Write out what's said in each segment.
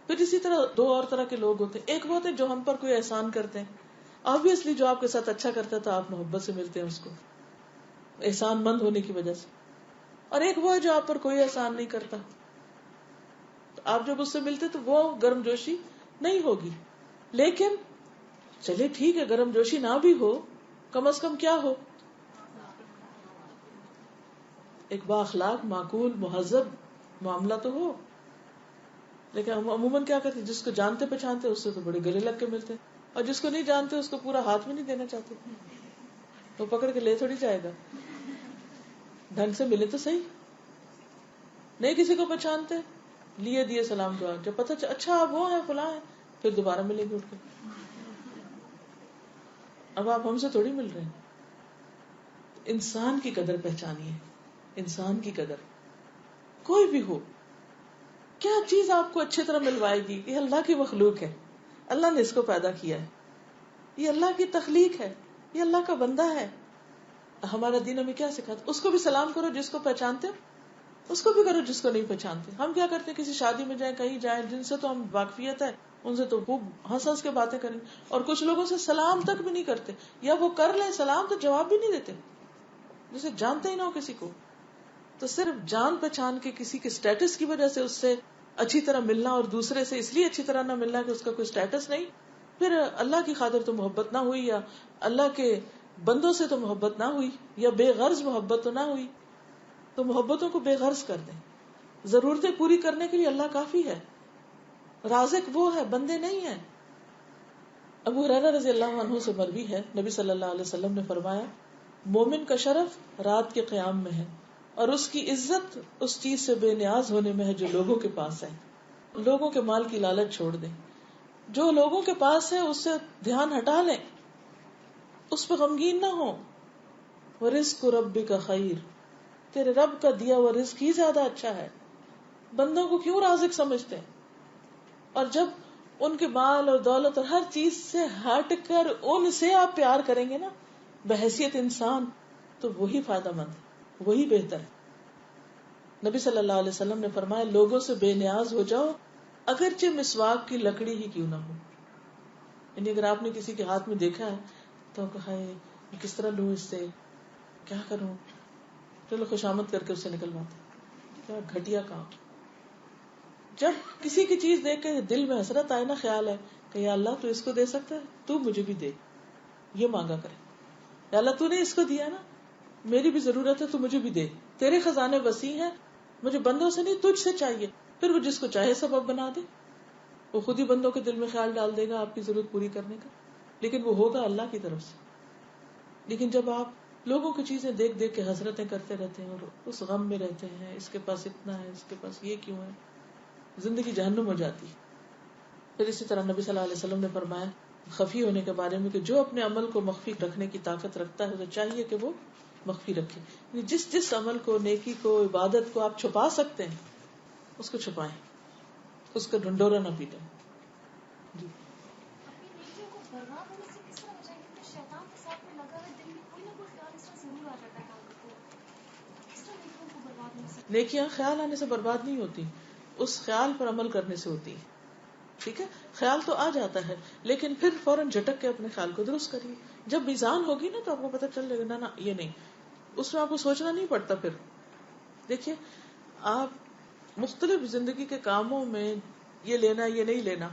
پھر اسی طرح دو اور طرح کے لوگ ہوتے ہیں. ایک وہ ہوتے ہیں جو ہم پر کوئی احسان کرتے ہیں, آبویسلی جو آپ کے ساتھ اچھا کرتا ہے تو آپ محبت سے ملتے ہیں اس کو, احسان مند ہونے کی وجہ سے. اور ایک وہ ہے جو آپ پر کوئی احسان نہیں کرتا, تو آپ جب اس سے ملتے تو وہ گرم جوشی نہیں ہوگی. لیکن چلے ٹھیک ہے, گرم جوشی نہ بھی ہو, کم از کم کیا ہو, ایک با اخلاق معقول مہذب معاملہ تو ہو. لیکن ہم عموماً کیا کرتے ہیں, جس کو جانتے پہچانتے اس سے تو بڑے گلے لگ کے ملتے ہیں, اور جس کو نہیں جانتے اس کو پورا ہاتھ بھی نہیں دینا چاہتے. وہ پکڑ کے لے تھوڑی جائے گا, ڈھنگ سے ملے تو صحیح. نہیں کسی کو پہچانتے, لیے دیے سلام دعا, جب پتہ اچھا آپ وہ ہیں فلاں ہیں, پھر دوبارہ ملیں گے اٹھ کے. اب آپ ہم سے تھوڑی مل رہے ہیں. انسان کی قدر پہچانیے, انسان کی قدر کوئی بھی ہو, کیا چیز آپ کو اچھی طرح ملوائے گی. یہ اللہ کی مخلوق ہے, اللہ نے اس کو پیدا کیا ہے, یہ اللہ کی تخلیق ہے, یہ اللہ کا بندہ ہے. ہمارا دین ہمیں کیا سکھاتا, اس کو بھی سلام کرو جس کو پہچانتے ہو, اس کو بھی کرو جس کو نہیں پہچانتے. ہم کیا کرتے ہیں, کسی شادی میں جائیں, کہیں جائیں, جن سے تو ہم واقفیت ہے ان سے تو خوب ہنس ہنس کے باتیں کریں, اور کچھ لوگوں سے سلام تک بھی نہیں کرتے, یا وہ کر لیں سلام تو جواب بھی نہیں دیتے, جسے جانتے ہی نہ ہو کسی کو. تو صرف جان پہچان کے کسی کے سٹیٹس کی وجہ سے اس سے اچھی طرح ملنا, اور دوسرے سے اس لیے اچھی طرح نہ ملنا کہ اس کا کوئی سٹیٹس نہیں, پھر اللہ کی خاطر تو محبت نہ ہوئی, یا اللہ کے بندوں سے تو محبت نہ ہوئی, یا بے غرض محبت تو نہ ہوئی. تو محبتوں کو بے غرض کر دیں. ضرورتیں پوری کرنے کے لیے اللہ کافی ہے, رازق وہ ہے, بندے نہیں ہیں. ابو ہریرہ رضی اللہ عنہ سے مروی ہے, نبی صلی اللہ علیہ وسلم نے فرمایا, مومن کا شرف رات کے قیام میں ہے, اور اس کی عزت اس چیز سے بے نیاز ہونے میں ہے جو لوگوں کے پاس ہے. لوگوں کے مال کی لالچ چھوڑ دیں, جو لوگوں کے پاس ہے اس سے دھیان ہٹا لیں, اس پہ غمگین نہ ہو. وَرِزْقُ رَبِّكَ خَيْرٌ, تیرے رب کا دیا ہوا رزق ہی زیادہ اچھا ہے. بندوں کو کیوں رازق سمجھتے ہیں, اور جب ان کے مال اور دولت اور ہر چیز سے ہٹ کر ان سے آپ پیار کریں گے نا بحیثیت انسان, تو وہی فائدہ مند, وہی بہتر ہے. نبی صلی اللہ علیہ وسلم نے فرمایا, لوگوں سے بے نیاز ہو جاؤ اگرچہ مسواک کی لکڑی ہی کیوں نہ ہو. یعنی اگر آپ نے کسی کے ہاتھ میں دیکھا ہے تو کہا ہے کس طرح لوں, اس سے کیا کروں, چلو خوشامد کر کے اس سے نکلواتے. کیا گھٹیا کام. جب کسی کی چیز دیکھ کے دل میں حسرت آئے نا, خیال ہے کہ یا اللہ تو اس کو دے سکتا ہے, تو مجھے بھی دے, یہ مانگا کرے. یا اللہ تو نے اس کو دیا نا, میری بھی ضرورت ہے, تو مجھے بھی دے, تیرے خزانے وسیع ہیں, مجھے بندوں سے نہیں تجھ سے چاہیے. پھر وہ جس کو چاہے سبب بنا دے, وہ خود ہی بندوں کے دل میں خیال ڈال دے گا آپ کی ضرورت پوری کرنے کا, لیکن وہ ہوگا اللہ کی طرف سے. لیکن جب آپ لوگوں کی چیزیں دیکھ دیکھ کے حسرتیں کرتے رہتے ہیں اور اس غم میں رہتے ہیں, اس کے پاس اتنا ہے, اس کے پاس یہ کیوں ہے, زندگی جہنم ہو جاتی. پھر اسی طرح نبی صلی اللہ علیہ وسلم نے فرمایا خفی ہونے کے بارے میں کہ جو اپنے عمل کو مخفی رکھنے کی طاقت رکھتا ہے تو چاہیے کہ وہ مخفی رکھے. جس عمل کو, نیکی کو, عبادت کو آپ چھپا سکتے ہیں اس کو چھپائیں, اس کا ڈھنڈورا نہ پیٹیں. جی. نیکیاں خیال آنے سے برباد نہیں ہوتی, اس خیال پر عمل کرنے سے ہوتی. ٹھیک ہے, خیال تو آ جاتا ہے لیکن پھر فوراً جھٹک کے اپنے خیال کو درست کریے. جب میزان ہوگی نا تو آپ کو پتہ چل جائے گا, نا یہ نہیں, اس میں آپ کو سوچنا نہیں پڑتا. پھر دیکھیے آپ مختلف زندگی کے کاموں میں یہ لینا یہ نہیں لینا,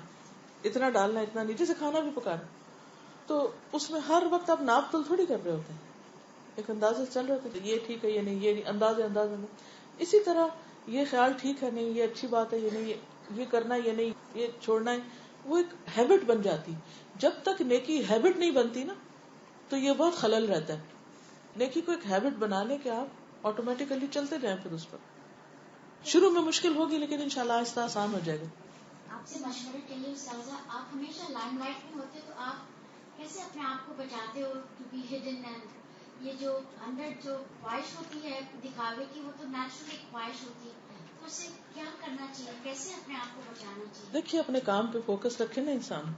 اتنا ڈالنا اتنا نہیں, جیسے کھانا بھی پکانا, تو اس میں ہر وقت آپ ناپ تول تھوڑی کر رہے ہوتے ہیں, ایک اندازے سے چل رہے ہوتے ہیں, یہ ٹھیک ہے یہ نہیں, یہ نہیں, اندازے نہیں. اسی طرح یہ خیال ٹھیک ہے نہیں, یہ اچھی بات ہے یہ نہیں, یہ کرنا یہ نہیں, یہ چھوڑنا ہے, وہ ایک ہیبٹ بن جاتی. جب تک نیکی ہیبٹ نہیں بنتی نا تو یہ بہت خلل رہتا ہے. نیکی کو ایک ہیبٹ بنا لیں کہ آپ آٹومیٹیکلی چلتے جائیں. پھر اس پر شروع میں مشکل ہوگی لیکن انشاءاللہ آہستہ آسان ہو جائے گا. آپ سے مشورے کے لیے استاذہ, آپ ہمیشہ لائم لائٹ میں ہوتے تو آپ کیسے اپنے آپ کو بچاتے ہو ٹو بی ہڈن, اینڈ یہ جو اندر جو خواہش ہوتی ہے دکھاوے کی وہ تو نیچرل ایک خواہش ہوتی ہے, تو اسے کیا کرنا چاہیے, کیسے اپنے آپ کو بچانا چاہیے؟ دیکھیے اپنے کام پہ فوکس رکھے نا انسان,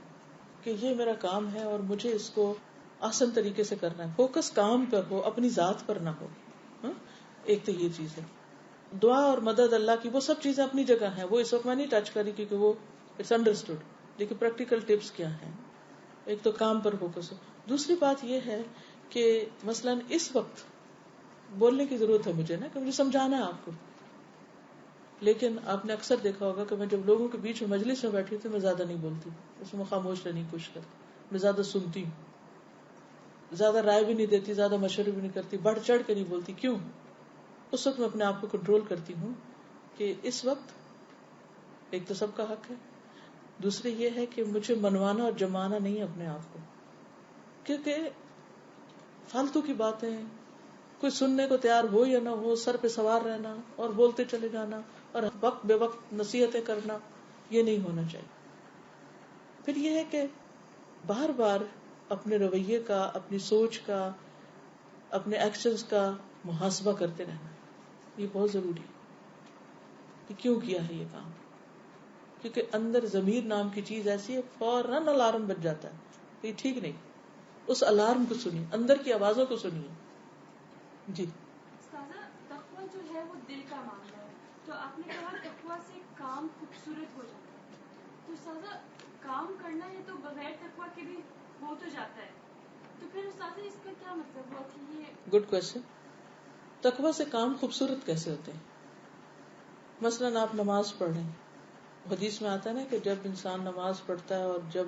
کہ یہ میرا کام ہے اور مجھے اس کو آسان طریقے سے کرنا ہے. فوکس کام پر ہو, اپنی ذات پر نہ ہو. ایک تو یہ چیز ہے. دعا اور مدد اللہ کی وہ سب چیزیں اپنی جگہ ہیں, وہ اس وقت میں نہیں ٹچ کری کیونکہ وہ اٹس انڈرسٹوڈ. لیکن پریکٹیکل ٹپس کیا ہیں؟ ایک تو کام پر فوکس ہو. دوسری بات یہ ہے کہ مثلاً اس وقت بولنے کی ضرورت ہے مجھے نا، کہ مجھے سمجھانا ہے آپ کو، لیکن آپ نے اکثر دیکھا ہوگا کہ میں جب لوگوں کے بیچ میں مجلس میں بیٹھی تو میں زیادہ نہیں بولتی، اس میں خاموش رہنے کی کوشش کرتی، میں زیادہ سنتی ہوں، زیادہ رائے بھی نہیں دیتی، زیادہ مشورے بھی نہیں کرتی، بڑھ چڑھ کے نہیں بولتی. کیوں؟ اس وقت میں اپنے آپ کو کنٹرول کرتی ہوں کہ اس وقت ایک تو سب کا حق ہے، دوسرے یہ ہے کہ مجھے منوانا اور جمانا نہیں ہے اپنے آپ کو، کیونکہ فالتو کی باتیں کوئی سننے کو تیار ہو یا نہ ہو، سر پہ سوار رہنا اور بولتے چلے جانا اور وقت بے وقت نصیحتیں کرنا، یہ نہیں ہونا چاہیے. پھر یہ ہے کہ بار بار اپنے رویے کا، اپنی سوچ کا، اپنے ایکشنز کا محاسبہ کرتے رہنا، یہ بہت ضروری ہے کہ کیوں کیا ہے یہ کام. کیونکہ اندر ضمیر نام کی چیز ایسی ہے، فوراً الارم بج جاتا ہے کہ یہ ٹھیک نہیں. اس الارم کو سنیے، اندر کی آوازوں کو سنیے. جی استاذہ، تقویٰ جو ہے وہ دل کا معاملہ ہے، تو آپ نے کہا تقویٰ سے کام خوبصورت ہو جاتا ہے، تو استاذہ کام کرنا ہے تو بغیر تقویٰ کے بھی ہو تو جاتا ہے، تو پھر استاذہ اس کا کیا مطلب ہوا کہ یہ گڈ کوشچن. تقویٰ سے کام خوبصورت کیسے ہوتے ہیں؟ مثلاً آپ نماز پڑھ رہے ہیں، حدیث میں آتا ہے نا کہ جب انسان نماز پڑھتا ہے اور جب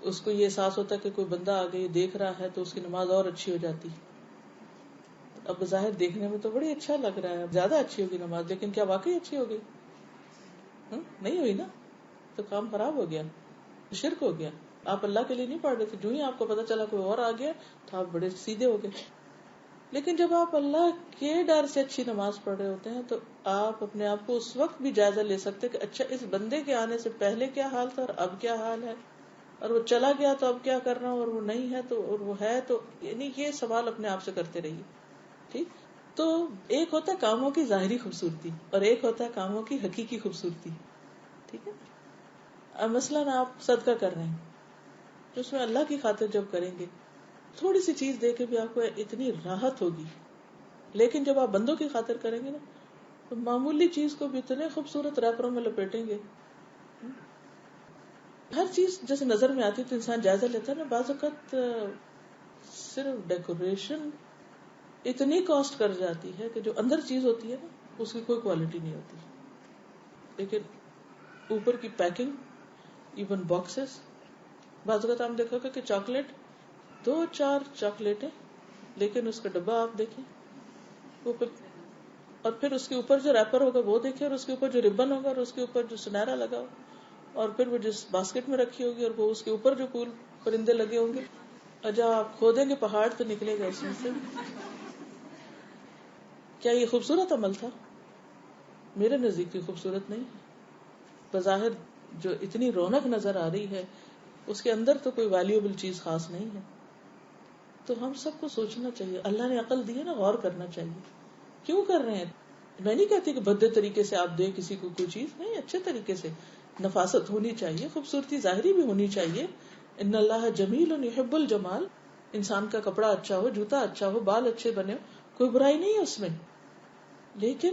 اس کو یہ احساس ہوتا ہے کہ کوئی بندہ آگے دیکھ رہا ہے تو اس کی نماز اور اچھی ہو جاتی. اب بظاہر دیکھنے میں تو بڑی اچھا لگ رہا ہے، زیادہ اچھی ہوگی نماز، لیکن کیا واقعی اچھی ہوگی؟ نہیں ہوئی نا، تو کام خراب ہو گیا، شرک ہو گیا. آپ اللہ کے لیے نہیں پڑھ رہے تھے، جو ہی آپ کو پتا چلا کوئی اور آ گیا تو آپ بڑے سیدھے ہو گئے. لیکن جب آپ اللہ کے ڈر سے اچھی نماز پڑھ رہے ہوتے ہیں تو آپ اپنے آپ کو اس وقت بھی جائزہ لے سکتے کہ اچھا اس بندے کے آنے سے پہلے کیا حال تھا اور اب کیا حال ہے، اور وہ چلا گیا تو اب کیا کرنا، اور وہ نہیں ہے تو، اور وہ ہے تو، یعنی یہ سوال اپنے آپ سے کرتے رہیے. ٹھیک. تو ایک ہوتا ہے کاموں کی ظاہری خوبصورتی اور ایک ہوتا ہے کاموں کی حقیقی خوبصورتی. ٹھیک ہے. اب مثلاً آپ صدقہ کر رہے ہیں تو اس میں اللہ کی خاطر جب کریں گے، تھوڑی سی چیز دے کے بھی آپ کو اتنی راحت ہوگی. لیکن جب آپ بندوں کی خاطر کریں گے نا تو معمولی چیز کو بھی اتنے خوبصورت ریپروں میں لپیٹیں گے. ہر چیز جیسے نظر میں آتی تو انسان جائزہ لیتا ہے نا. بعض اوقات صرف ڈیکوریشن اتنی کاسٹ کر جاتی ہے کہ جو اندر چیز ہوتی ہے نا اس کی کوئی کوالٹی نہیں ہوتی، لیکن اوپر کی پیکنگ، ایون باکسز. بعض اوقات ہم دیکھو کہ چاکلیٹ 2-4 چاکلیٹیں، لیکن اس کا ڈبہ آپ دیکھیں اوپر، اور پھر اس کے اوپر جو ریپر ہوگا وہ دیکھیں، اور اس کے اوپر جو ربن ہوگا، اور اس کے اوپر جو سنہرا لگا ہو، اور پھر وہ جس باسکٹ میں رکھی ہوگی، اور وہ اس کے اوپر جو پھول پرندے لگے ہوں گے، اور جب آپ کھودیں گے پہاڑ تو نکلے گا اس میں سے. کیا یہ خوبصورت عمل تھا؟ میرے نزدیک خوبصورت نہیں. بظاہر جو اتنی رونق نظر آ رہی ہے اس کے اندر تو کوئی ویلیوبل چیز خاص نہیں ہے. تو ہم سب کو سوچنا چاہیے، اللہ نے عقل دی ہے نا، غور کرنا چاہیے کیوں کر رہے ہیں. میں نہیں کہتی کہ بھدے طریقے سے آپ دیں کسی کو کوئی چیز، نہیں، اچھے طریقے سے نفاست ہونی چاہیے، خوبصورتی ظاہری بھی ہونی چاہیے. ان اللہ جمیل یحب الجمال. انسان کا کپڑا اچھا ہو، جوتا اچھا ہو، بال اچھے بنے ہو، کوئی برائی نہیں ہے اس میں. لیکن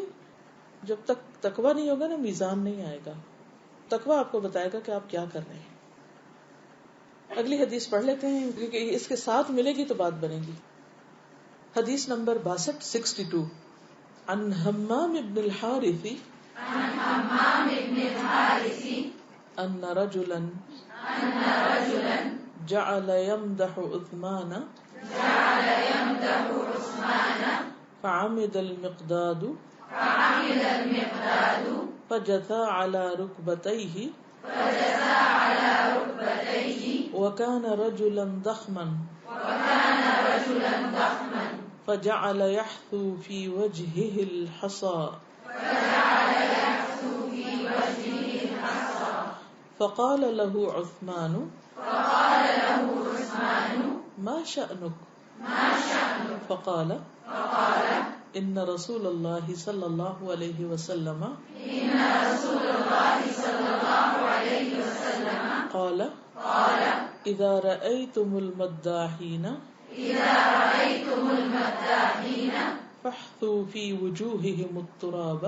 جب تک تقویٰ نہیں ہوگا نا، میزان نہیں آئے گا. تقویٰ آپ کو بتائے گا کہ آپ کیا کر رہے ہیں. اگلی حدیث پڑھ لیتے ہیں کیونکہ اس کے ساتھ ملے گی تو بات بنے گی. حدیث نمبر 62 عن حمام بن الحارث ان رجلا جعل يمدح عثمان فعمد المقداد فجثى على ركبتيه وكان رجلا ضخما فجعل يحثو في وجهه الحصى فقال له عثمان ما شأنك فقال إن رسول الله صلى الله عليه وسلم قال إذا رأيتم المداحين فاحثوا في وجوههم التراب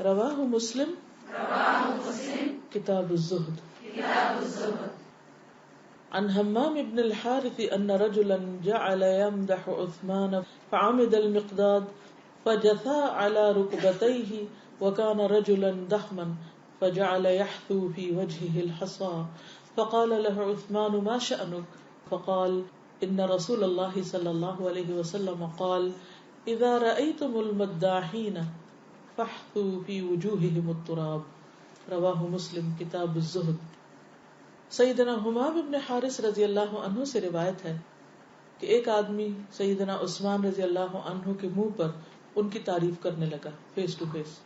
رواہ مسلم کتاب الزہد عن حمام بن الحارث ان رجلا جعل يمدح عثمان فعمد المقداد فجثى على ركبتيه وكان رجلا ضخما فجعل يحثو في وجهه الحصى فقال له عثمان ما شأنك فقال ان رسول الله صلى الله عليه وسلم قال اذا رأيتم المداحين فاحثوا في وجوههم التراب رواہ مسلم کتاب الزہد. سیدنا حمام ابن حارث رضی اللہ عنہ سے روایت ہے کہ ایک آدمی سیدنا عثمان رضی اللہ عنہ کے منہ پر ان کی تعریف کرنے لگا فیس ٹو فیس.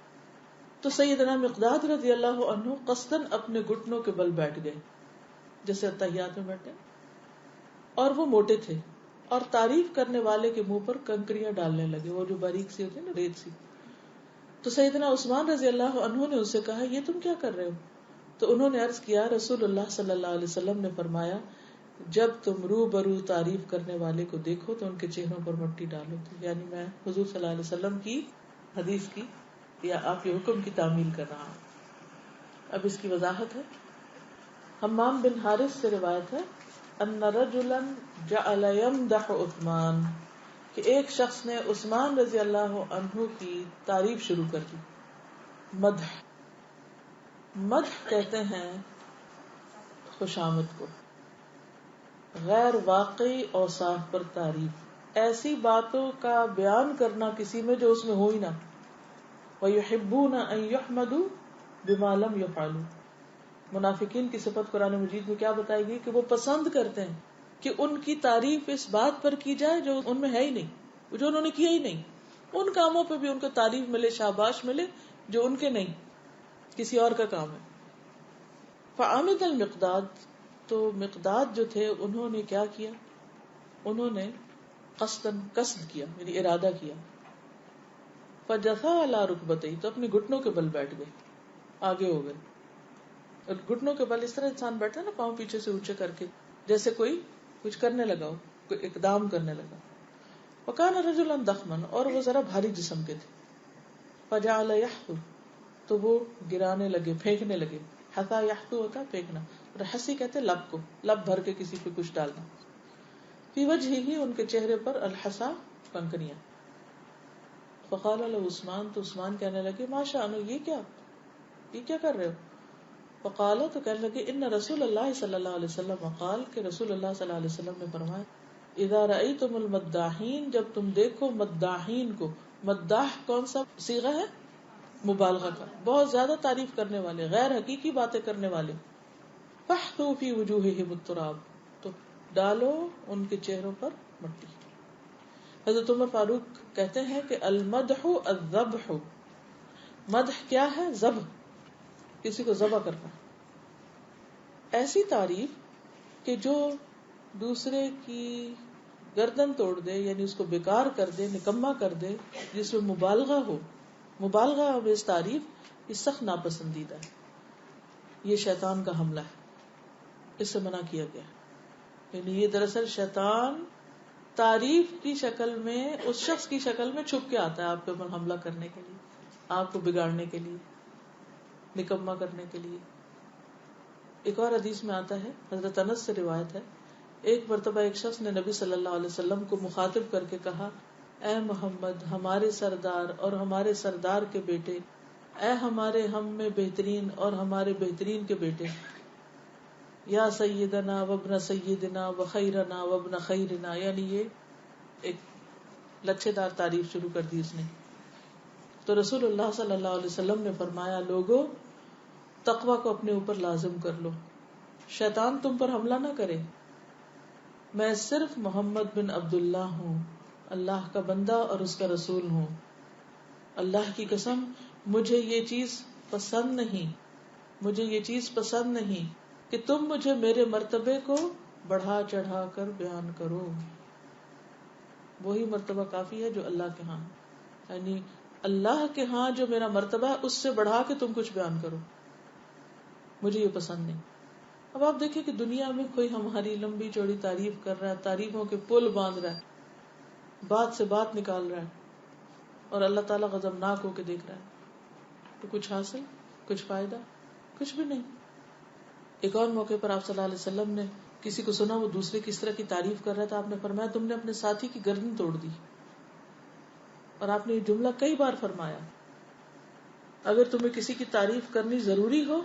تو سیدنا مقداد رضی اللہ عنہ قصدن اپنے گھٹنوں کے بل بیٹھ گئے جیسے اتحیات میں بیٹھے, اور وہ موٹے تھے اور تعریف کرنے والے کے منہ پر کنکریاں ڈالنے لگے, وہ جو باریک سی ہوتی ہے نا, ریت سی. تو سیدنا عثمان رضی اللہ عنہ نے ان سے کہا یہ تم کیا کر رہے ہو؟ تو انہوں نے عرض کیا رسول اللہ صلی اللہ علیہ وسلم نے فرمایا جب تم روبرو تعریف کرنے والے کو دیکھو تو ان کے چہروں پر مٹی ڈالو. یعنی میں حضور صلی اللہ علیہ وسلم کی حدیث کی یا آپ کے حکم کی تعمیل کر رہا ہوں. اب اس کی وضاحت ہے. حمام بن حارث سے روایت ہے ان رجلا جعل يمدح عثمان کہ ایک شخص نے عثمان رضی اللہ عنہ کی تعریف شروع کر دی. مدح کہتے ہیں خوشامد کو, غیر واقعی اوصاف پر تعریف, ایسی باتوں کا بیان کرنا کسی میں جو اس میں ہو ہی نہ. وَيُحِبُّونَ أَن يُحْمَدُوا بِمَا لَمْ يَفْعَلُوا. منافقین کی صفت قرآن مجید میں کیا بتائی گئی کہ وہ پسند کرتے ہیں کہ ان کی تعریف اس بات پر کی جائے جو ان میں ہے ہی نہیں, جو انہوں نے کیا ہی نہیں. ان کاموں پہ بھی ان کو تعریف ملے, شاباش ملے جو ان کے نہیں, کسی اور کا کام ہے. فعامد المقداد, تو مقداد جو تھے انہوں نے کیا کیا, انہوں نے قصد کیا یعنی ارادہ کیا. فجثا علی رکبتیہ, تو اپنے گھٹنوں کے بل بیٹھ گئے, آگے ہو گئے. اور گھٹنوں کے بل اس طرح انسان بیٹھا نا, پاؤں پیچھے سے اونچے کر کے, جیسے کوئی کچھ کرنے لگا ہو, کوئی اقدام کرنے لگا. وکان رجلا ضخما, اور وہ ذرا بھاری جسم کے تھے. فجعل یحثو, تو وہ گرانے لگے, پھینکنے لگے. حثا یحثو ہوتا پھینکنا, اور حسی کہتے لب کو, لب بھر کے کسی پہ کچھ ڈالنا. فی وجہہ, ان کے چہرے پر الحصا, کنکریاں. فقال له عثمان, تو عثمان کہنے لگے ما شأنو, یہ کیا کر رہے ہو؟ فقال, تو کہنے لگے ان رسول اللہ صلی اللہ علیہ وسلم قال, کہ رسول اللہ صلی اللہ علیہ وسلم نے فرمایا اذا رأیتم المداحین, جب تم دیکھو مداحین کو. مداح کون سا صیغہ ہے؟ مبالغہ کا, بہت زیادہ تعریف کرنے والے, غیر حقیقی باتیں کرنے والے. فاحثوا فی وجوہہم التراب, تو ڈالو ان کے چہروں پر مٹی. حضرت عمر فاروق کہتے ہیں کہ المدح الذبح, مدح کیا ہے؟ ذبح, کسی کو ذبح کرنا. ایسی تعریف کہ جو دوسرے کی گردن توڑ دے, یعنی اس کو بیکار کر دے, نکما کر دے, جس میں مبالغہ ہو. مبالغہ اور اس تعریف یہ سخت ناپسندیدہ ہے, یہ شیطان کا حملہ ہے, اس سے منع کیا گیا. یعنی یہ دراصل شیطان تعریف کی شکل میں, اس شخص کی شکل میں چھپ کے آتا ہے آپ کے اوپر حملہ کرنے کے لیے, آپ کو بگاڑنے کے لیے, نکما کرنے کے لیے. ایک اور حدیث میں آتا ہے, حضرت انس سے روایت ہے, ایک مرتبہ ایک شخص نے نبی صلی اللہ علیہ وسلم کو مخاطب کر کے کہا اے محمد, ہمارے سردار اور ہمارے سردار کے بیٹے, اے ہمارے ہم میں بہترین اور ہمارے بہترین کے بیٹے, یا سیدنا وابن سیدنا وخیرنا وابن خیرنا. یعنی یہ ایک لچھے دار تعریف شروع کر دی اس نے. تو رسول اللہ صلی اللہ علیہ وسلم نے فرمایا لوگو, تقوی کو اپنے اوپر لازم کر لو, شیطان تم پر حملہ نہ کرے. میں صرف محمد بن عبداللہ ہوں, اللہ کا بندہ اور اس کا رسول ہوں. اللہ کی قسم مجھے یہ چیز پسند نہیں کہ تم مجھے میرے مرتبے کو بڑھا چڑھا کر بیان کرو. وہی مرتبہ کافی ہے جو اللہ کے ہاں, یعنی اللہ کے ہاں جو میرا مرتبہ ہے اس سے بڑھا کے تم کچھ بیان کرو, مجھے یہ پسند نہیں. اب آپ دیکھیں کہ دنیا میں کوئی ہماری لمبی چوڑی تعریف کر رہا ہے, تعریفوں کے پل باندھ رہا ہے, بات سے بات نکال رہا ہے, اور اللہ تعالیٰ غضبناک ہو کے دیکھ رہا ہے. تو کچھ حاصل، کچھ فائدہ، کچھ بھی نہیں. ایک اور موقع پر آپ صلی اللہ علیہ وسلم نے کسی کو سنا وہ دوسرے کی اس طرح کی تعریف کر رہا تھا. آپ نے فرمایا تم نے اپنے ساتھی کی گردن توڑ دی. اور آپ نے یہ جملہ کئی بار فرمایا. اگر تمہیں کسی کی تعریف کرنی ضروری ہو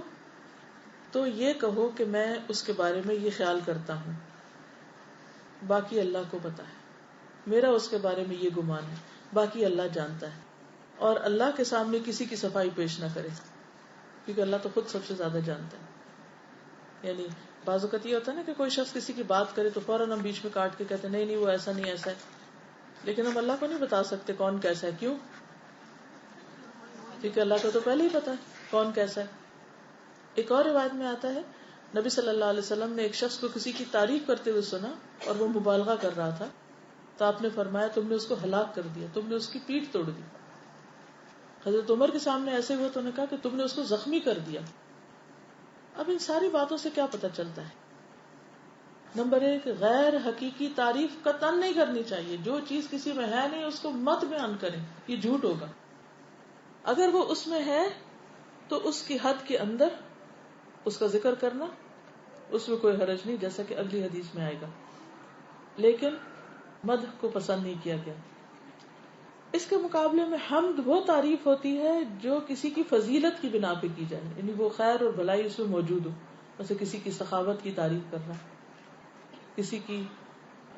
تو یہ کہو کہ میں اس کے بارے میں یہ خیال کرتا ہوں، باقی اللہ کو پتا ہے. میرا اس کے بارے میں یہ گمان ہے، باقی اللہ جانتا ہے. اور اللہ کے سامنے کسی کی صفائی پیش نہ کرے، کیونکہ اللہ تو خود سب سے زیادہ جانتا ہے. یعنی بعض اوقات یہ ہوتا ہے نا کہ کوئی شخص کسی کی بات کرے تو فوراً ہم بیچ میں کاٹ کے کہتے ہیں نہیں وہ ایسا نہیں ایسا ہے، لیکن ہم اللہ کو نہیں بتا سکتے کون کیسا ہے. کیوں؟ کیونکہ اللہ کو تو پہلے ہی پتا ہے کون کیسا ہے. ایک اور روایت میں آتا ہے نبی صلی اللہ علیہ وسلم نے ایک شخص کو کسی کی تعریف کرتے ہوئے سنا اور وہ مبالغہ کر رہا تھا، تو آپ نے فرمایا تم نے اس کو ہلاک کر دیا، تم نے اس کی پیٹھ توڑ دی. حضرت عمر کے سامنے ایسے ہوئے تو انہوں نے کہا کہ تم نے اس کو زخمی کر دیا. اب ان ساری باتوں سے کیا پتہ چلتا ہے؟ نمبر 1، غیر حقیقی تعریف قطعاً نہیں کرنی چاہیے. جو چیز کسی میں ہے نہیں اس کو مت بیان کریں، یہ جھوٹ ہوگا. اگر وہ اس میں ہے تو اس کی حد کے اندر اس کا ذکر کرنا، اس میں کوئی حرج نہیں، جیسا کہ اگلی حدیث میں آئے گا. لیکن مدح کو پسند نہیں کیا گیا. اس کے مقابلے میں حمد وہ تعریف ہوتی ہے جو کسی کی فضیلت کی بنا پہ کی جائے، یعنی وہ خیر اور بھلائی اس میں موجود ہو. جیسے کسی کی سخاوت کی تعریف کرنا، کسی کی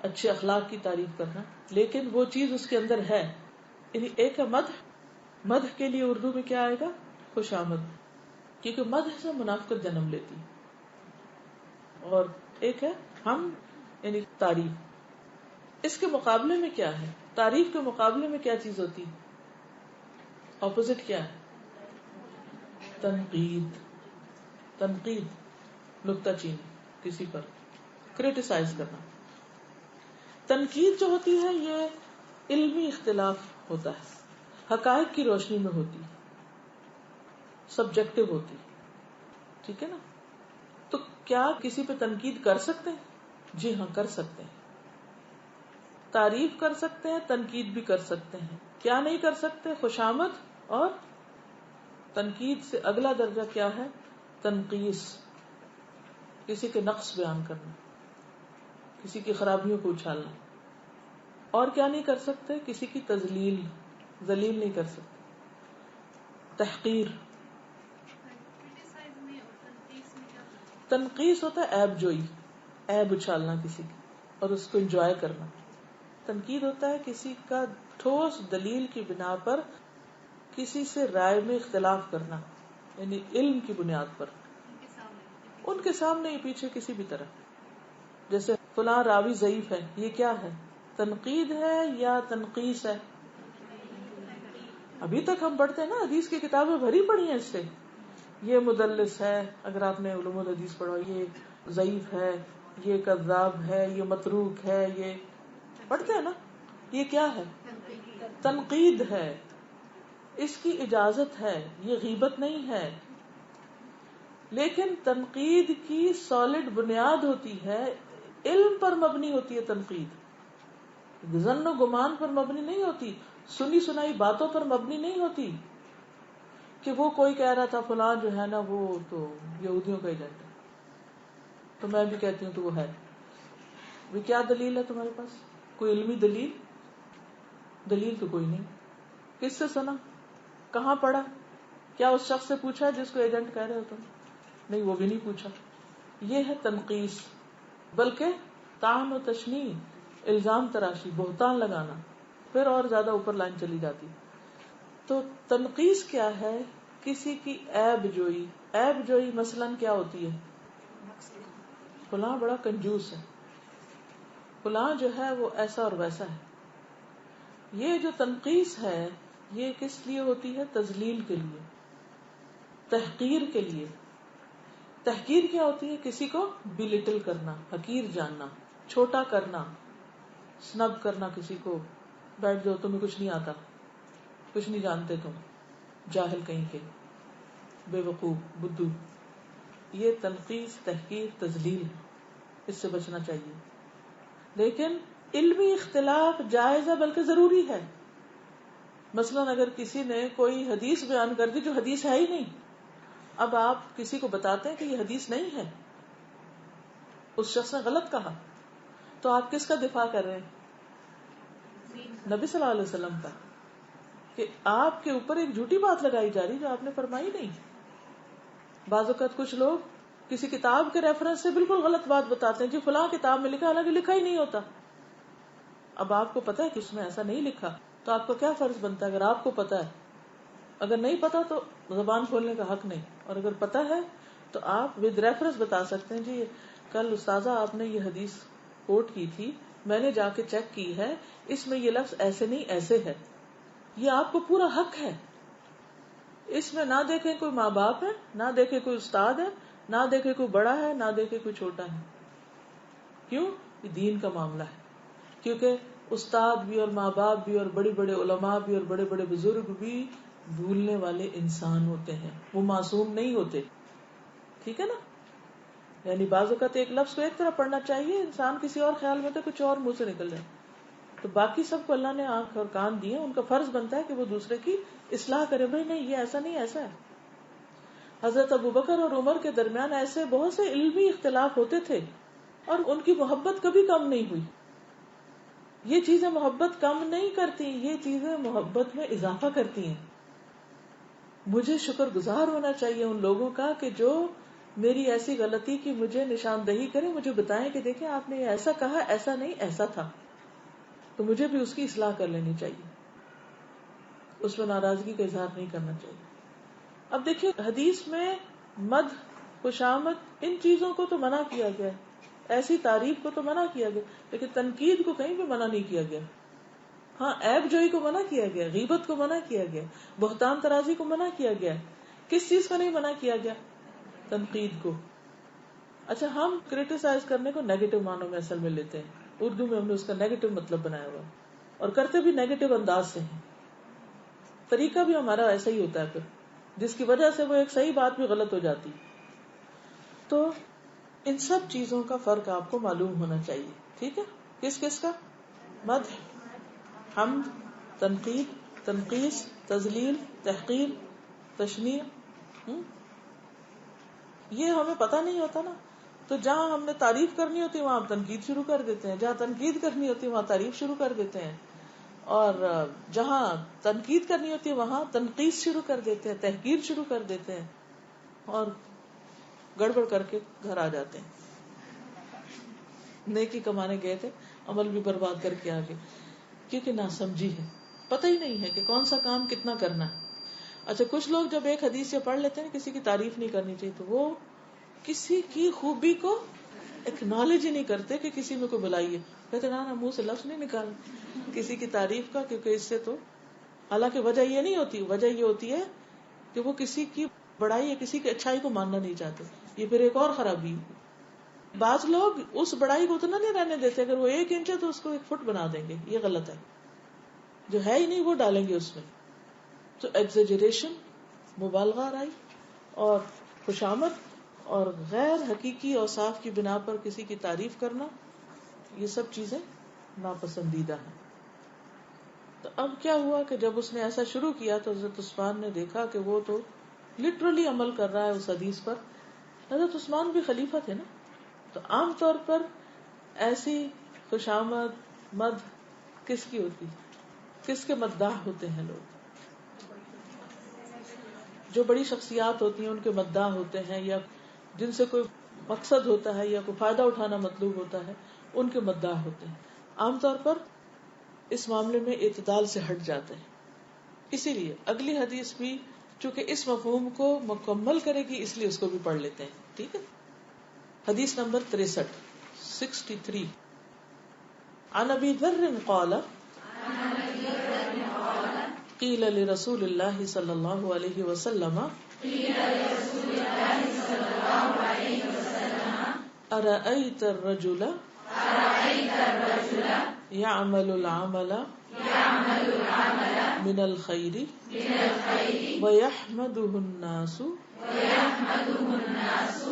اچھے اخلاق کی تعریف کرنا، لیکن وہ چیز اس کے اندر ہے. یعنی ایک ہے مدح، مدح کے لیے اردو میں کیا آئے گا؟ خوش آمد، کیونکہ مدح سے منافقت جنم لیتی. اور ایک ہے حمد یعنی تعریف. اس کے مقابلے میں کیا ہے؟ تعریف کے مقابلے میں کیا چیز ہوتی؟ اپوزٹ کیا ہے؟ تنقید. تنقید نکتہ چینی، کسی پر کریٹیسائز کرنا. تنقید جو ہوتی ہے یہ علمی اختلاف ہوتا ہے، حقائق کی روشنی میں ہوتی، سبجیکٹو ہوتی. ٹھیک ہے نا؟ تو کیا کسی پہ تنقید کر سکتے ہیں؟ جی ہاں کر سکتے ہیں. تعریف کر سکتے ہیں، تنقید بھی کر سکتے ہیں. کیا نہیں کر سکتے؟ خوشامد اور تنقید سے اگلا درجہ کیا ہے؟ تنقیس، کسی کے نقص بیان کرنا، کسی کی خرابیوں کو اچھالنا. اور کیا نہیں کر سکتے؟ کسی کی تذلیل، ذلیل نہیں کر سکتے. تحقیر. تنقیس ہوتا ہے عیب جوئی، عیب اچھالنا کسی کی اور اس کو انجوائے کرنا. تنقید ہوتا ہے کسی کا ٹھوس دلیل کی بنا پر کسی سے رائے میں اختلاف کرنا، یعنی علم کی بنیاد پر، ان کے سامنے یا پیچھے کسی بھی طرح. جیسے فلاں راوی ضعیف ہے، یہ کیا ہے؟ تنقید ہے یا تنقیس ہے؟ ابھی تک ہم پڑھتے ہیں نا، حدیث کی کتابیں بھری پڑی ہیں اس سے. یہ مدلس ہے، اگر آپ نے علوم الحدیث پڑھا، یہ ضعیف ہے، یہ کذاب ہے، یہ متروک ہے، یہ پڑھتے ہیں نا. یہ کیا ہے؟ تنقید ہے. اس کی اجازت ہے، یہ غیبت نہیں ہے. لیکن تنقید کی سالڈ بنیاد ہوتی ہے، علم پر مبنی ہوتی ہے. تنقید ظن و گمان پر مبنی نہیں ہوتی، سنی سنائی باتوں پر مبنی نہیں ہوتی کہ وہ کوئی کہہ رہا تھا فلاں جو ہے نا وہ تو یہودیوں کا ایجنٹ ہے تو میں بھی کہتی ہوں تو وہ ہے. وہ کیا دلیل ہے تمہارے پاس؟ کوئی علمی دلیل؟ دلیل تو کوئی نہیں. کس سے سنا؟ کہاں پڑھا؟ کیا اس شخص سے پوچھا جس کو ایجنٹ کہہ رہے ہو تم؟ نہیں، وہ بھی نہیں پوچھا. یہ ہے تنقیس، بلکہ طعن و تشنیع، الزام تراشی، بہتان لگانا، پھر اور زیادہ اوپر لائن چلی جاتی. تو تنقیس کیا ہے؟ کسی کی عیب جوئی. عیب جوئی مثلاً کیا ہوتی ہے؟ فلاں بڑا کنجوس ہے، فلاں جو ہے وہ ایسا اور ویسا ہے. یہ جو تنقیس ہے یہ کس لیے ہوتی ہے؟ تذلیل کے لیے، تحقیر کے لیے. تحقیر کیا ہوتی ہے؟ کسی کو بلٹل کرنا، حقیر جاننا، چھوٹا کرنا، سنب کرنا کسی کو. بیٹھ جاؤ، تمہیں کچھ نہیں آتا، کچھ نہیں جانتے تم، جاہل کہیں کے، بے وقوف، بدھو. یہ تنقیس، تحقیر، تذلیل ہے. اس سے بچنا چاہیے. لیکن علمی اختلاف جائز ہے بلکہ ضروری ہے. مثلاً اگر کسی نے کوئی حدیث بیان کر دی جو حدیث ہے ہی نہیں، اب آپ کسی کو بتاتے ہیں کہ یہ حدیث نہیں ہے، اس شخص نے غلط کہا، تو آپ کس کا دفاع کر رہے ہیں؟ نبی صلی اللہ علیہ وسلم کا، کہ آپ کے اوپر ایک جھوٹی بات لگائی جا رہی جو آپ نے فرمائی نہیں. بعض اوقات کچھ لوگ کسی کتاب کے ریفرنس سے بالکل غلط بات بتاتے ہیں، جی فلاں کتاب میں لکھا، حالانکہ لکھا ہی نہیں ہوتا. اب آپ کو پتا ہے کہ اس میں ایسا نہیں لکھا، تو آپ کو کیا فرض بنتا ہے؟ اگر آپ کو پتا ہے، اگر نہیں پتا تو زبان کھولنے کا حق نہیں، اور اگر پتا ہے تو آپ ود ریفرنس بتا سکتے ہیں، جی کل استاذہ آپ نے یہ حدیث کوٹ کی تھی، میں نے جا کے چیک کی ہے، اس میں یہ لفظ ایسے نہیں ایسے ہے. یہ آپ کو پورا حق ہے. اس میں نہ دیکھیں کوئی ماں باپ ہے، نہ دیکھیں کوئی استاد ہے، نہ دیکھیں کوئی بڑا ہے، نہ دیکھیں کوئی چھوٹا ہے. کیوں؟ یہ دین کا معاملہ ہے. کیونکہ استاد بھی اور ماں باپ بھی اور بڑے بڑے علماء بھی اور بڑے بڑے بزرگ بھی بھولنے والے انسان ہوتے ہیں، وہ معصوم نہیں ہوتے. ٹھیک ہے نا؟ یعنی بعض اوقات ایک لفظ کو ایک طرح پڑھنا چاہیے، انسان کسی اور خیال میں تو کچھ اور منہ سے نکل جائے. تو باقی سب کو اللہ نے آنکھ اور کان دیے، ان کا فرض بنتا ہے کہ وہ دوسرے کی اصلاح کرے. بھائی نہیں، یہ ایسا نہیں، ایسا ہے. حضرت ابوبکر اور عمر کے درمیان ایسے بہت سے علمی اختلاف ہوتے تھے اور ان کی محبت کبھی کم نہیں ہوئی. یہ چیزیں محبت کم نہیں کرتی، یہ چیزیں محبت میں اضافہ کرتی ہیں. مجھے شکر گزار ہونا چاہیے ان لوگوں کا کہ جو میری ایسی غلطی کی مجھے نشاندہی کریں، مجھے بتائیں کہ دیکھیں آپ نے ایسا کہا، ایسا نہیں ایسا تھا، تو مجھے بھی اس کی اصلاح کر لینی چاہیے، اس میں ناراضگی کا اظہار نہیں کرنا چاہیے. اب دیکھیے حدیث میں مدح، خوشامد، ان چیزوں کو تو منع کیا گیا ہے، ایسی تعریف کو تو منع کیا گیا، لیکن تنقید کو کہیں بھی منع نہیں کیا گیا. ہاں عیب جوئی کو منع کیا گیا، غیبت کو منع کیا گیا، بہتان ترازی کو منع کیا گیا. کس چیز کو نہیں منع کیا گیا؟ تنقید کو. اچھا، ہم کریٹیسائز کرنے کو نیگیٹو معنوں میں اصل میں لیتے ہیں، اردو میں ہم نے اس کا نیگیٹو مطلب بنایا ہوا اور کرتے بھی نیگیٹو انداز سے ہیں. طریقہ بھی ہمارا ایسا ہی ہوتا ہے پھر، جس کی وجہ سے وہ ایک صحیح بات بھی غلط ہو جاتی. تو ان سب چیزوں کا فرق آپ کو معلوم ہونا چاہیے. ٹھیک ہے؟ کس کس کا؟ مدح، حمد، تنقید، تنقیص، تذلیل، تحقیر، تشنیع. یہ ہمیں پتہ نہیں ہوتا نا، تو جہاں ہم نے تعریف کرنی ہوتی ہے وہاں ہم تنقید شروع کر دیتے ہیں، جہاں تنقید کرنی ہوتی ہے وہاں تعریف شروع کر دیتے ہیں، اور جہاں تنقید کرنی ہوتی ہے وہاں تنقیص شروع کر دیتے ہیں، تحقیر شروع کر دیتے ہیں، اور گڑبڑ کر کے گھر آ جاتے ہیں. نیکی کمانے گئے تھے، عمل بھی برباد کر کے آگے، کیونکہ ناسمجھی ہے، پتہ ہی نہیں ہے کہ کون سا کام کتنا کرنا ہے. اچھا، کچھ لوگ جب ایک حدیث سے پڑھ لیتے ہیں کسی کی تعریف نہیں کرنی چاہیے، تو وہ کسی کی خوبی کو ایکنالج ہی نہیں کرتے کہ کسی میں کوئی بلائی ہے. کہتے نا منہ سے لفظ نہیں نکال کسی کی تعریف کا، کیونکہ اس سے تو حالانکہ وجہ یہ نہیں ہوتی، وجہ یہ ہوتی ہے کہ وہ کسی کی بڑائی یا کسی کی اچھائی کو ماننا نہیں چاہتے. یہ پھر ایک اور خرابی. بعض لوگ اس بڑائی کو اتنا نہیں رہنے دیتے، اگر وہ 1 انچ ہے تو اس کو 1 فٹ بنا دیں گے. یہ غلط ہے، جو ہے ہی نہیں وہ ڈالیں گے اس میں. تو ایگزیجریشن، مبالغہ رائی اور خوشامد اور غیر حقیقی اوصاف کی بنا پر کسی کی تعریف کرنا، یہ سب چیزیں ناپسندیدہ ہیں. تو اب کیا ہوا کہ جب اس نے ایسا شروع کیا تو حضرت عثمان نے دیکھا کہ وہ تو لٹرلی عمل کر رہا ہے اس حدیث پر. حضرت عثمان بھی خلیفہ تھے نا، تو عام طور پر ایسی خوشامد، مدح کس کی ہوتی، کس کے مداح ہوتے ہیں؟ لوگ جو بڑی شخصیات ہوتی ہیں ان کے مداح ہوتے ہیں، یا جن سے کوئی مقصد ہوتا ہے یا کوئی فائدہ اٹھانا مطلوب ہوتا ہے، ان کے مداح ہوتے ہیں. عام طور پر اس معاملے میں اعتدال سے ہٹ جاتے ہیں. اسی لیے اگلی حدیث بھی چونکہ اس مفہوم کو مکمل کرے گی، اس لیے اس کو بھی پڑھ لیتے ہیں. ٹھیک ہے؟ حدیث نمبر 63 عن ابی ذر قال قیل لرسول اللہ صلی اللہ علیہ وسلم ارأیت الرجل يعمل العمل من الخير ويحمده الناس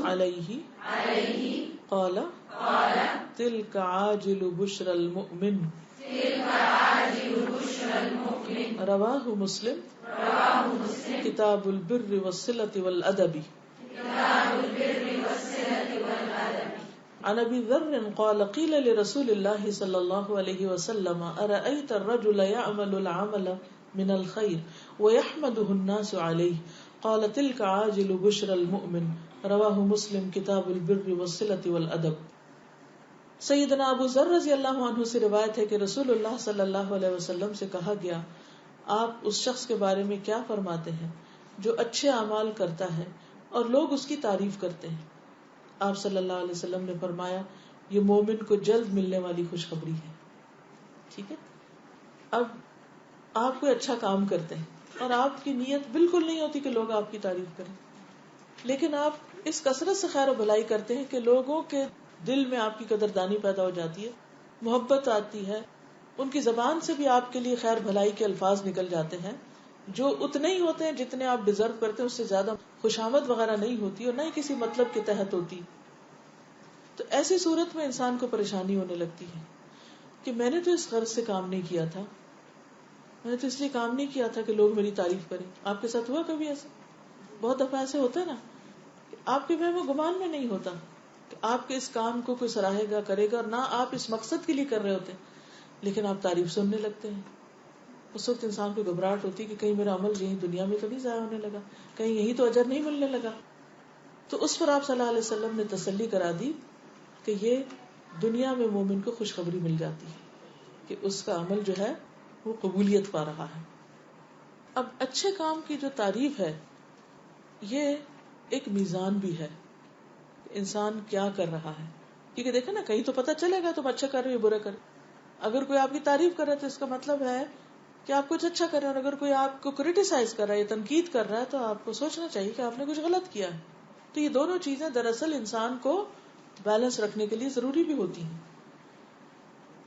عليه قال تلك عاجل بشرى المؤمن رواہ مسلم کتاب البر والصلة والادب عن ابي ذر قال قيل لرسول الله صلى الله عليه وسلم ارايت الرجل يعمل العمل من الخير ويحمده الناس عليه قال تلك عاجل بشرى المؤمن رواہ مسلم کتاب البر والصلة والادب. سیدنا ابو ذر رضی اللہ عنہ سے روایت ہے کہ رسول اللہ صلی اللہ علیہ وسلم سے کہا گیا آپ اس شخص کے بارے میں کیا فرماتے ہیں جو اچھے اعمال کرتا ہے اور لوگ اس کی تعریف کرتے ہیں. آپ صلی اللہ علیہ وسلم نے فرمایا یہ مومن کو جلد ملنے والی خوشخبری ہے. ٹھیک ہے. اب آپ کوئی اچھا کام کرتے ہیں اور آپ کی نیت بالکل نہیں ہوتی کہ لوگ آپ کی تعریف کریں، لیکن آپ اس کثرت سے خیر و بھلائی کرتے ہیں کہ لوگوں کے دل میں آپ کی قدردانی پیدا ہو جاتی ہے، محبت آتی ہے، ان کی زبان سے بھی آپ کے لیے خیر بھلائی کے الفاظ نکل جاتے ہیں جو اتنے ہی ہوتے ہیں جتنے آپ ڈیزرو کرتے ہیں، اس سے زیادہ خوشامد وغیرہ نہیں ہوتی اور نہ ہی کسی مطلب کے تحت ہوتی. تو ایسی صورت میں انسان کو پریشانی ہونے لگتی ہے کہ میں نے تو اس غرض سے کام نہیں کیا تھا، میں نے تو اس لیے کام نہیں کیا تھا کہ لوگ میری تعریف کریں. آپ کے ساتھ ہوا کبھی ایسا؟ بہت دفعہ ایسے ہوتا ہے نا کہ آپ کے وہم و گمان میں نہیں ہوتا کہ آپ کے اس کام کو کوئی سراہے گا، کرے گا، اور نہ آپ اس مقصد کے لیے کر رہے ہوتے، لیکن آپ تعریف سننے لگتے ہیں. اس وقت انسان کو گھبراہٹ ہوتی کہ کہیں میرا عمل یہیں دنیا میں تو نہیں ضائع ہونے لگا، کہیں یہی تو اجر نہیں ملنے لگا. تو اس پر آپ صلی اللہ علیہ وسلم نے تسلی کرا دی کہ یہ دنیا میں مومن کو خوشخبری مل جاتی ہے کہ اس کا عمل جو ہے وہ قبولیت پا رہا ہے. اب اچھے کام کی جو تعریف ہے یہ ایک میزان بھی ہے، انسان کیا کر رہا ہے. کیونکہ دیکھیں نا، کہیں تو پتہ چلے گا تم اچھا کر رہے ہو برا کر. اگر کوئی آپ کی تعریف کر رہا ہے تو اس کا مطلب ہے کہ آپ کچھ اچھا کر رہے ہیں، اور اگر کوئی آپ کو کریٹیسائز کر رہا ہے یا تنقید کر رہا ہے تو آپ کو سوچنا چاہیے کہ آپ نے کچھ غلط کیا ہے. تو یہ دونوں چیزیں دراصل انسان کو بیلنس رکھنے کے لیے ضروری بھی ہوتی ہیں.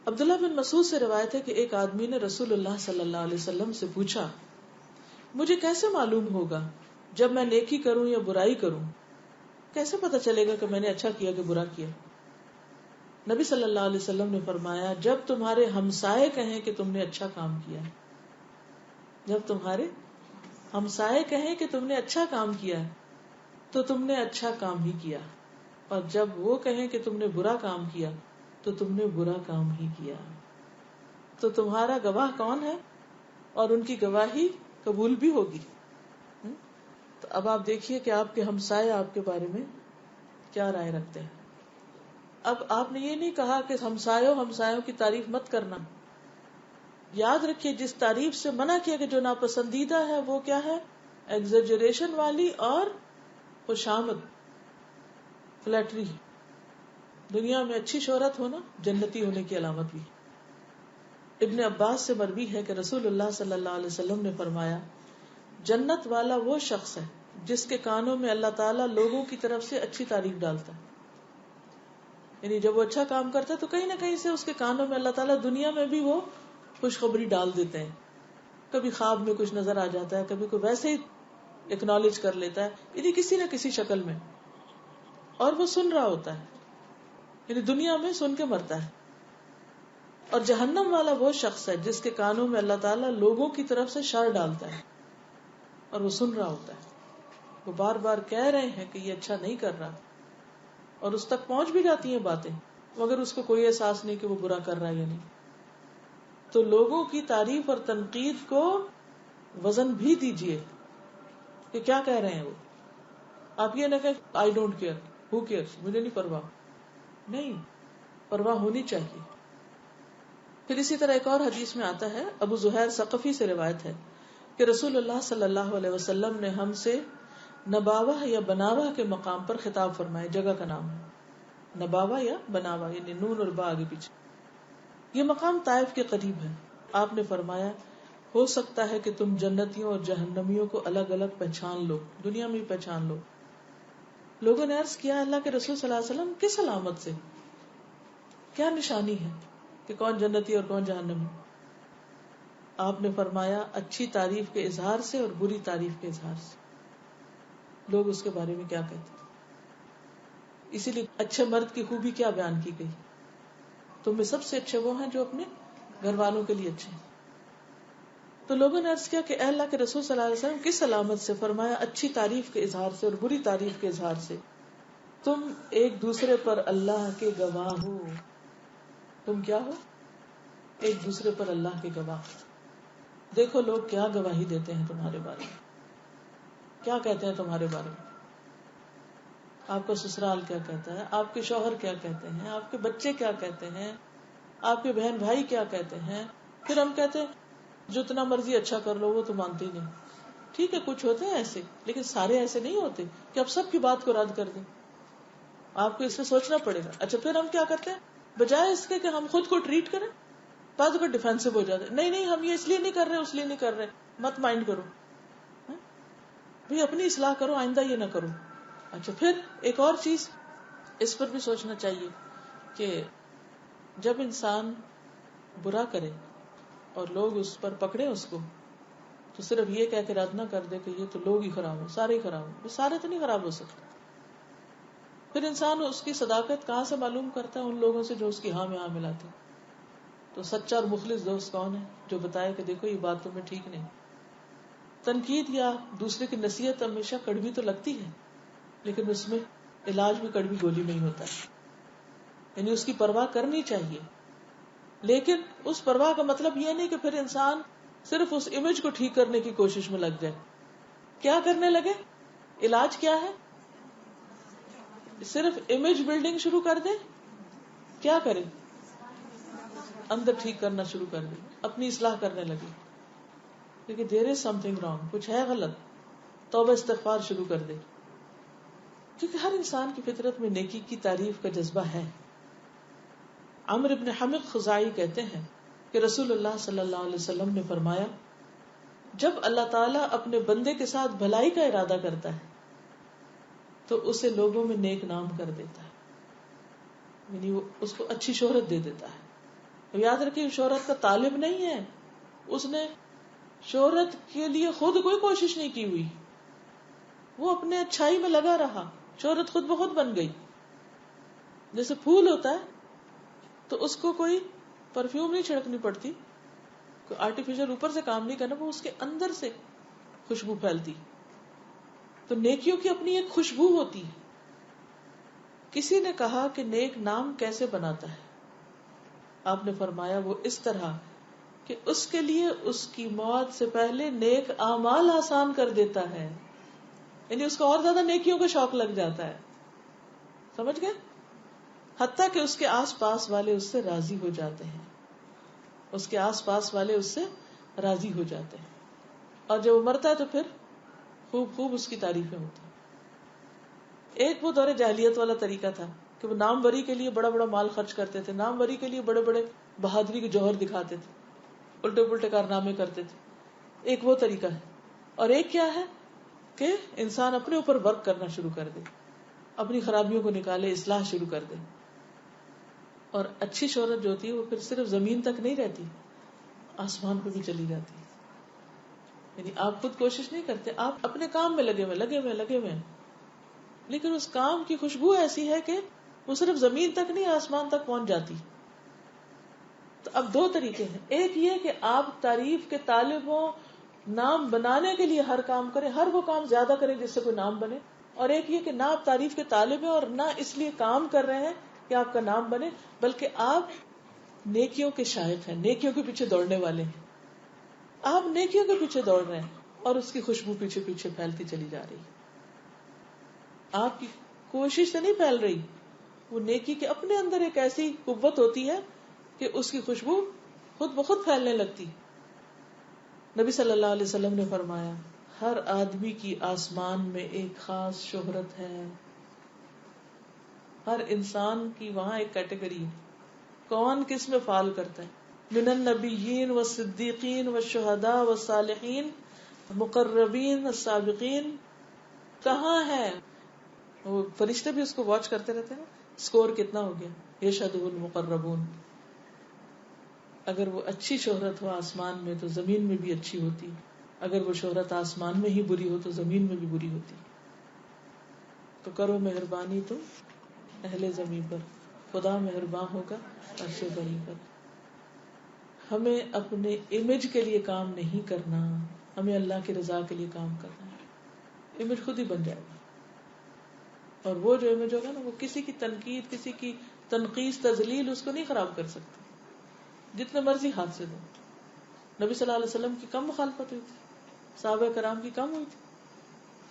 عبداللہ بن مسعود سے روایت ہے کہ ایک آدمی نے رسول اللہ صلی اللہ علیہ وسلم سے پوچھا مجھے کیسے معلوم ہوگا جب میں نیکی کروں یا برائی کروں، کیسے پتا چلے گا کہ میں نے اچھا کیا کہ برا کیا؟ نبی صلی اللہ علیہ وسلم نے فرمایا جب تمہارے ہمسائے کہیں کہ تم نے اچھا کام کیا، جب تمہارے ہمسائے کہیں کہ تم نے اچھا کام کیا تو تم نے اچھا کام ہی کیا، اور جب وہ کہیں کہ تم نے برا کام کیا تو تم نے برا کام ہی کیا. تو تمہارا گواہ کون ہے اور ان کی گواہی قبول بھی ہوگی. تو اب آپ دیکھیے کہ آپ کے ہمسائے آپ کے بارے میں کیا رائے رکھتے ہیں. اب آپ نے یہ نہیں کہا کہ ہمسایوں کی تعریف مت کرنا. یاد رکھیے جس تعریف سے منع کیا کہ جو ناپسندیدہ ہے وہ کیا ہے؟ ایگزیجریشن والی اور خوشامد، فلیٹری. دنیا میں اچھی شہرت ہونا جنتی ہونے کی علامت بھی. ابن عباس سے مروی ہے کہ رسول اللہ صلی اللہ علیہ وسلم نے فرمایا جنت والا وہ شخص ہے جس کے کانوں میں اللہ تعالیٰ لوگوں کی طرف سے اچھی تعریف ڈالتا ہے. یعنی جب وہ اچھا کام کرتا ہے تو کہیں نہ کہیں سے اس کے کانوں میں اللہ تعالیٰ دنیا میں بھی وہ خوشخبری ڈال دیتے ہیں. کبھی خواب میں کچھ نظر آ جاتا ہے، کبھی کوئی ویسے ہی اکنالج کر لیتا ہے، یعنی کسی نہ کسی شکل میں، اور وہ سن رہا ہوتا ہے، یعنی دنیا میں سن کے مرتا ہے. اور جہنم والا وہ شخص ہے جس کے کانوں میں اللہ تعالیٰ لوگوں کی طرف سے شر ڈالتا ہے اور وہ سن رہا ہوتا ہے. وہ بار بار کہہ رہے ہیں کہ یہ اچھا نہیں کر رہا، اور اس تک پہنچ بھی جاتی ہیں باتیں، مگر اس کو کوئی احساس نہیں کہ وہ برا کر رہا ہے یا نہیں. تو لوگوں کی تعریف اور تنقید کو وزن بھی دیجیے کہ کیا کہہ رہے ہیں وہ. آپ یہ نہ کہ I don't care, who cares, مجھے نہیں پرواہ. نہیں، پرواہ ہونی چاہیے. پھر اسی طرح ایک اور حدیث میں آتا ہے، ابو زہیر ثقفی سے روایت ہے کہ رسول اللہ صلی اللہ علیہ وسلم نے ہم سے نباوہ یا بناوہ کے مقام پر خطاب فرمائے. جگہ کا نام ہے نباوہ یا بناوہ، یعنی نون اور با آگے پیچھے. یہ مقام طائف کے قریب ہے. آپ نے فرمایا ہو سکتا ہے کہ تم جنتیوں اور جہنمیوں کو الگ الگ پہچان لو، دنیا میں پہچان لو. لوگوں نے عرض کیا اللہ کے رسول صلی اللہ علیہ وسلم کس علامت سے، کیا نشانی ہے کہ کون جنتی اور کون جہنمی؟ آپ نے فرمایا اچھی تعریف کے اظہار سے اور بری تعریف کے اظہار سے. لوگ اس کے بارے میں کیا کہتے ہیں. اسی لیے اچھے مرد کی خوبی کیا بیان کی گئی، تم میں سب سے اچھے وہ ہیں جو اپنے گھر والوں کے لیے اچھے ہیں. تو لوگوں نے عرض کیا کہ اے اللہ کے رسول صلی اللہ علیہ وسلم کس علامت سے؟ فرمایا اچھی تعریف کے اظہار سے اور بری تعریف کے اظہار سے. تم ایک دوسرے پر اللہ کے گواہ ہو. تم کیا ہو؟ ایک دوسرے پر اللہ کے گواہ. دیکھو لوگ کیا گواہی دیتے ہیں تمہارے بارے میں, کیا کہتے ہیں تمہارے بارے میں. آپ کا سسرال کیا کہتا ہے, آپ کے شوہر کیا کہتے ہیں, آپ کے بچے کیا کہتے ہیں, آپ کے بہن بھائی کیا کہتے ہیں. پھر ہم کہتے ہیں جتنا مرضی اچھا کر لو, وہ تو مانتے ہی نہیں. ٹھیک ہے کچھ ہوتے ہیں ایسے, لیکن سارے ایسے نہیں ہوتے کہ آپ سب کی بات کو رد کر دیں. آپ کو اس پہ سوچنا پڑے گا. اچھا پھر ہم کیا کرتے ہیں, بجائے اس کے کہ ہم خود کو ٹریٹ کریں, بعض اوقات ڈیفینسو ہو جاتے ہیں. نہیں ہم یہ اس لیے نہیں کر رہے, اس لیے نہیں کر رہے, مت مائنڈ کرو بھئی, اپنی اصلاح کرو, آئندہ یہ نہ کرو. اچھا پھر ایک اور چیز اس پر بھی سوچنا چاہیے کہ جب انسان برا کرے اور لوگ اس پر پکڑے اس کو, تو صرف یہ کہہ کے رد نہ کر دے کہ یہ تو لوگ ہی خراب ہو, سارے ہی خراب ہو. سارے تو نہیں خراب ہو سکتے. پھر انسان اس کی صداقت کہاں سے معلوم کرتا ہے؟ ان لوگوں سے جو اس کی ہاں میں ہاں ملاتے. تو سچا اور مخلص دوست کون ہے؟ جو بتائے کہ دیکھو یہ بات تمہیں ٹھیک نہیں. تنقید یا دوسرے کی نصیحت ہمیشہ کڑوی تو لگتی ہے, لیکن اس میں علاج بھی کڑوی گولی میں ہی ہوتا ہے. یعنی اس کی پرواہ کرنی چاہیے, لیکن اس پرواہ کا مطلب یہ نہیں کہ پھر انسان صرف اس امیج کو ٹھیک کرنے کی کوشش میں لگ جائے. کیا کرنے لگے؟ علاج کیا ہے؟ صرف امیج بلڈنگ شروع کر دے. کیا کرے؟ اندر ٹھیک کرنا شروع کر دے, اپنی اصلاح کرنے لگے. لیکن دیر از سم تھنگ رانگ, کچھ ہے غلط, توبہ استغفار شروع کر دے. کیونکہ ہر انسان کی فطرت میں نیکی کی تعریف کا جذبہ ہے. عمرو بن حمق خزاعی کہتے ہیں کہ رسول اللہ صلی اللہ علیہ وسلم نے فرمایا, جب اللہ تعالیٰ اپنے بندے کے ساتھ بھلائی کا ارادہ کرتا ہے تو اسے لوگوں میں نیک نام کر دیتا ہے, یعنی وہ اس کو اچھی شہرت دے دیتا ہے. یاد رکھیے شہرت کا طالب نہیں ہے, اس نے شہرت کے لیے خود کوئی کوشش نہیں کی ہوئی, وہ اپنے اچھائی میں لگا رہا, شہرت خود بخود بن گئی. جیسے پھول ہوتا ہے تو اس کو کوئی پرفیوم نہیں چھڑکنی پڑتی, کوئی آرٹیفیشل اوپر سے کام نہیں کرنا, وہ اس کے اندر سے خوشبو پھیلتی. تو نیکیوں کی اپنی ایک خوشبو ہوتی ہے. کسی نے کہا کہ نیک نام کیسے بناتا ہے؟ آپ نے فرمایا وہ اس طرح کہ اس کے لیے اس کی موت سے پہلے نیک اعمال آسان کر دیتا ہے, یعنی اس کو اور زیادہ نیکیوں کا شوق لگ جاتا ہے. سمجھ گئے؟ حتیٰ کہ اس کے آس پاس والے اس سے راضی ہو جاتے ہیں, اس کے آس پاس والے اس سے راضی ہو جاتے ہیں, اور جب وہ مرتا ہے تو پھر خوب اس کی تعریفیں ہوتی ہیں. ایک وہ دور جاہلیت والا طریقہ تھا کہ وہ نام وری کے لیے بڑا بڑا مال خرچ کرتے تھے, نام وری کے لیے بڑے بڑے بہادری کے جوہر دکھاتے تھے, الٹے پلٹے کارنامے کرتے تھے. ایک وہ طریقہ ہے. اور ایک کیا ہے کہ انسان اپنے اوپر ورک کرنا شروع کر دے, اپنی خرابیوں کو نکالے, اصلاح شروع کر دے. اور اچھی شہرت جو ہوتی ہے وہ پھر صرف زمین تک نہیں رہتی, آسمان پہ بھی چلی جاتی ہے. یعنی آپ خود کوشش نہیں کرتے, آپ اپنے کام میں لگے ہوئے, لیکن اس کام کی خوشبو ایسی ہے کہ وہ صرف زمین تک نہیں آسمان تک پہنچ جاتی. تو اب دو طریقے ہیں, ایک یہ کہ آپ تعریف کے طالب ہوں, نام بنانے کے لیے ہر کام کریں, ہر وہ کام زیادہ کریں جس سے کوئی نام بنے, اور ایک یہ کہ نہ آپ تعریف کے طالب ہیں اور نہ اس لیے کام کر رہے ہیں کہ آپ کا نام بنے, بلکہ آپ نیکیوں کے شائق ہیں, نیکیوں کے پیچھے دوڑنے والے ہیں. آپ نیکیوں کے پیچھے دوڑ رہے ہیں اور اس کی خوشبو پیچھے پیچھے پھیلتی چلی جا رہی. آپ کی کوشش سے نہیں پھیل رہی, وہ نیکی کے اپنے اندر ایک ایسی قوت ہوتی ہے کہ اس کی خوشبو خود بخود پھیلنے لگتی. نبی صلی اللہ علیہ وسلم نے فرمایا, ہر آدمی کی آسمان میں ایک خاص شہرت ہے. ہر انسان کی وہاں ایک کیٹیگری ہے, کون کس میں فال کرتا ہے. من النبیین والصدیقین والشہداء والصالحین مقربین السابقین. کہاں ہے وہ فرشتے بھی اس کو واچ کرتے رہتے ہیں, سکور کتنا ہو گیا. یشہدہ المقربون. اگر وہ اچھی شہرت ہو آسمان میں تو زمین میں بھی اچھی ہوتی, اگر وہ شہرت آسمان میں ہی بری ہو تو زمین میں بھی بری ہوتی. تو کرو مہربانی تم اہل زمین پر, خدا مہربان ہوگا عرش بری پر. ہمیں اپنے امیج کے لیے کام نہیں کرنا، ہمیں اللہ کی رضا کے لیے کام کرنا ہے. امیج خود ہی بن جائے گا، اور وہ جو امیج ہوگا نا وہ کسی کی تنقید، کسی کی تنقیص، تذلیل اس کو نہیں خراب کر سکتی، جتنے مرضی ہاتھ سے دو. نبی صلی اللہ علیہ وسلم کی کم مخالفت ہوئی تھی، صحابہ کرام کی کم ہوئی تھی،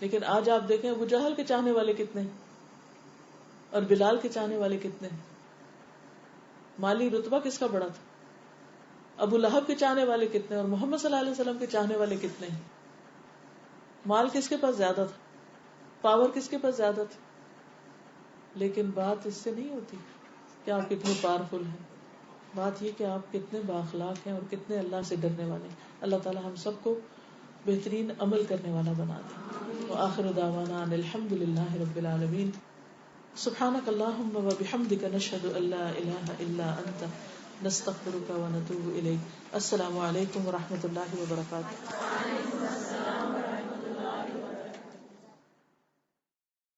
لیکن آج آپ دیکھیں ابو جہل کے چاہنے والے کتنے ہیں اور بلال کے چاہنے والے کتنے ہیں. مالی رتبہ کس کا بڑا تھا؟ ابو لہب کے چاہنے والے کتنے اور محمد صلی اللہ علیہ وسلم کے چاہنے والے کتنے ہیں؟ مال کس کے پاس زیادہ تھا؟ پاور کس کے پاس زیادہ تھی؟ لیکن بات اس سے نہیں ہوتی کہ آپ کتنے پاورفل ہیں، بات یہ کہ آپ کتنے بااخلاق ہیں اور کتنے اللہ سے ڈرنے والے ہیں. اللہ تعالی ہم سب کو بہترین عمل کرنے والا بنا دے. وآخر دعوانا ان الحمد للہ رب العالمین. سبحانک اللہم وبحمدک نشہد ان لا الہ الا انت نستغفرک ونتوب الیک. السلام علیکم ورحمۃ اللہ وبرکاتہ.